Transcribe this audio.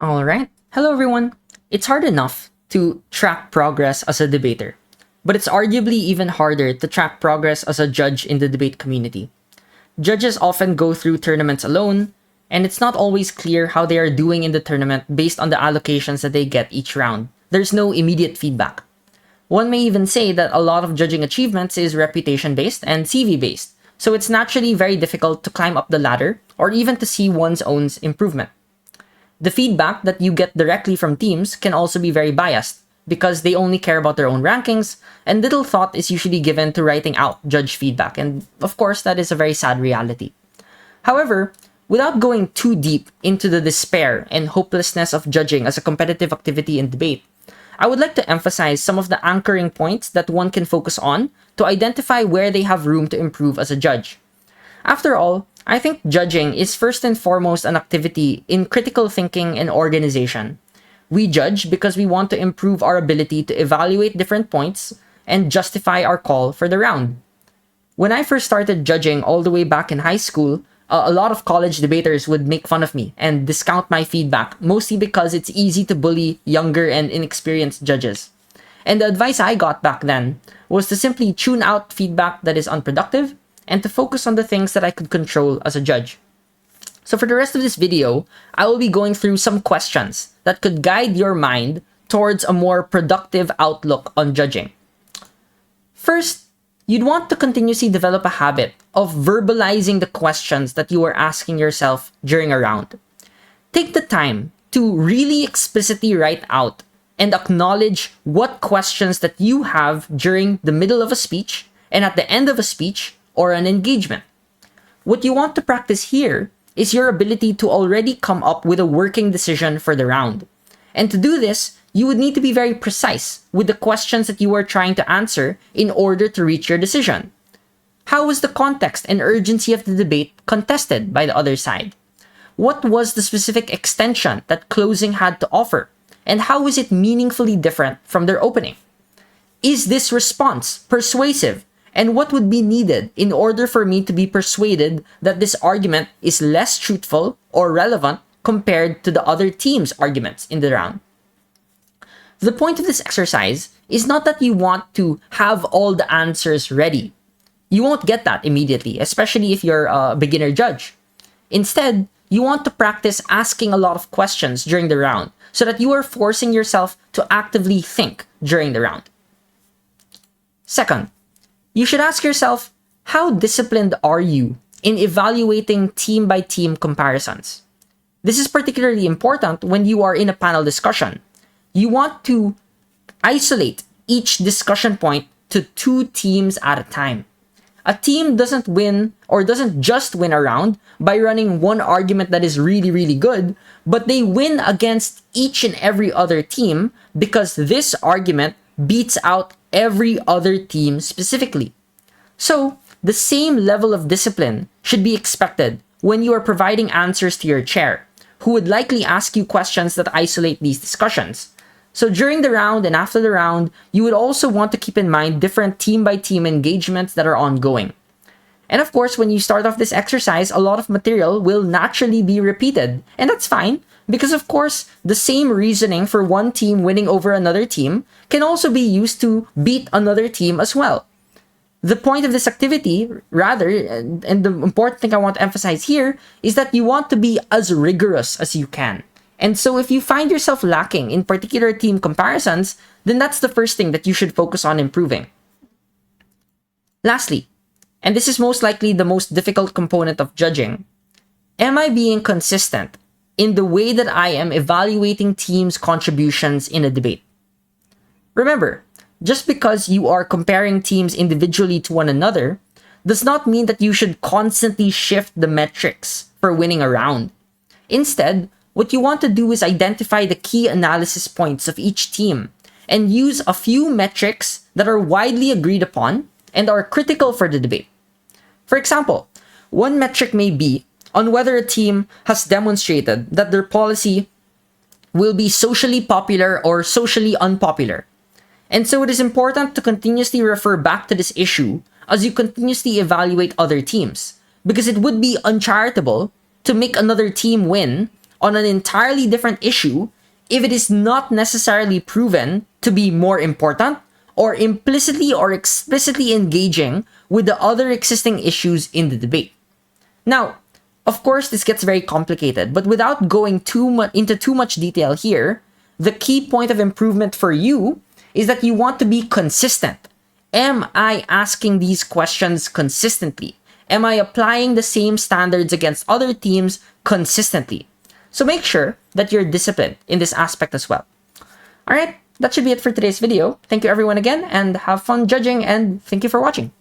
All right. Hello, everyone. It's hard enough to track progress as a debater, but it's arguably even harder to track progress as a judge in the debate community. Judges often go through tournaments alone, and it's not always clear how they are doing in the tournament based on the allocations that they get each round. There's no immediate feedback. One may even say that a lot of judging achievements is reputation based and CV based, so it's naturally very difficult to climb up the ladder or even to see one's own improvement. The feedback that you get directly from teams can also be very biased because they only care about their own rankings, and little thought is usually given to writing out judge feedback. And of course, that is a very sad reality. However, without going too deep into the despair and hopelessness of judging as a competitive activity in debate, I would like to emphasize some of the anchoring points that one can focus on to identify where they have room to improve as a judge. After all, I think judging is first and foremost an activity in critical thinking and organization. We judge because we want to improve our ability to evaluate different points and justify our call for the round. When I first started judging all the way back in high school, a lot of college debaters would make fun of me and discount my feedback, mostly because it's easy to bully younger and inexperienced judges. And the advice I got back then was to simply tune out feedback that is unproductive and to focus on the things that I could control as a judge. So for the rest of this video, I will be going through some questions that could guide your mind towards a more productive outlook on judging. First, you'd want to continuously develop a habit of verbalizing the questions that you are asking yourself during a round. Take the time to really explicitly write out and acknowledge what questions that you have during the middle of a speech and at the end of a speech or an engagement. What you want to practice here is your ability to already come up with a working decision for the round. And to do this, you would need to be very precise with the questions that you are trying to answer in order to reach your decision. How was the context and urgency of the debate contested by the other side? What was the specific extension that closing had to offer? And how is it meaningfully different from their opening? Is this response persuasive? And what would be needed in order for me to be persuaded that this argument is less truthful or relevant compared to the other team's arguments in the round? The point of this exercise is not that you want to have all the answers ready. You won't get that immediately, especially if you're a beginner judge. Instead, you want to practice asking a lot of questions during the round so that you are forcing yourself to actively think during the round. Second, you should ask yourself, how disciplined are you in evaluating team by team comparisons? This is particularly important when you are in a panel discussion. You want to isolate each discussion point to two teams at a time. A team doesn't win or doesn't just win a round by running one argument that is really, really good, but they win against each and every other team because this argument beats out every other team specifically. So, the same level of discipline should be expected when you are providing answers to your chair, who would likely ask you questions that isolate these discussions. So during the round and after the round, you would also want to keep in mind different team-by-team engagements that are ongoing. And of course, when you start off this exercise, a lot of material will naturally be repeated. And that's fine, because of course, the same reasoning for one team winning over another team can also be used to beat another team as well. The point of this activity, rather, and the important thing I want to emphasize here, is that you want to be as rigorous as you can. And so if you find yourself lacking in particular team comparisons, then that's the first thing that you should focus on improving. Lastly, and this is most likely the most difficult component of judging, am I being consistent in the way that I am evaluating teams' contributions in a debate? Remember, just because you are comparing teams individually to one another does not mean that you should constantly shift the metrics for winning a round. Instead, what you want to do is identify the key analysis points of each team and use a few metrics that are widely agreed upon and are critical for the debate. For example, one metric may be on whether a team has demonstrated that their policy will be socially popular or socially unpopular. And so it is important to continuously refer back to this issue as you continuously evaluate other teams, because it would be uncharitable to make another team win on an entirely different issue if it is not necessarily proven to be more important or implicitly or explicitly engaging with the other existing issues in the debate. Now, of course, this gets very complicated, but without going into too much detail here, the key point of improvement for you is that you want to be consistent. Am I asking these questions consistently? Am I applying the same standards against other teams consistently? So make sure that you're disciplined in this aspect as well. All right, that should be it for today's video. Thank you everyone again, and have fun judging, and thank you for watching.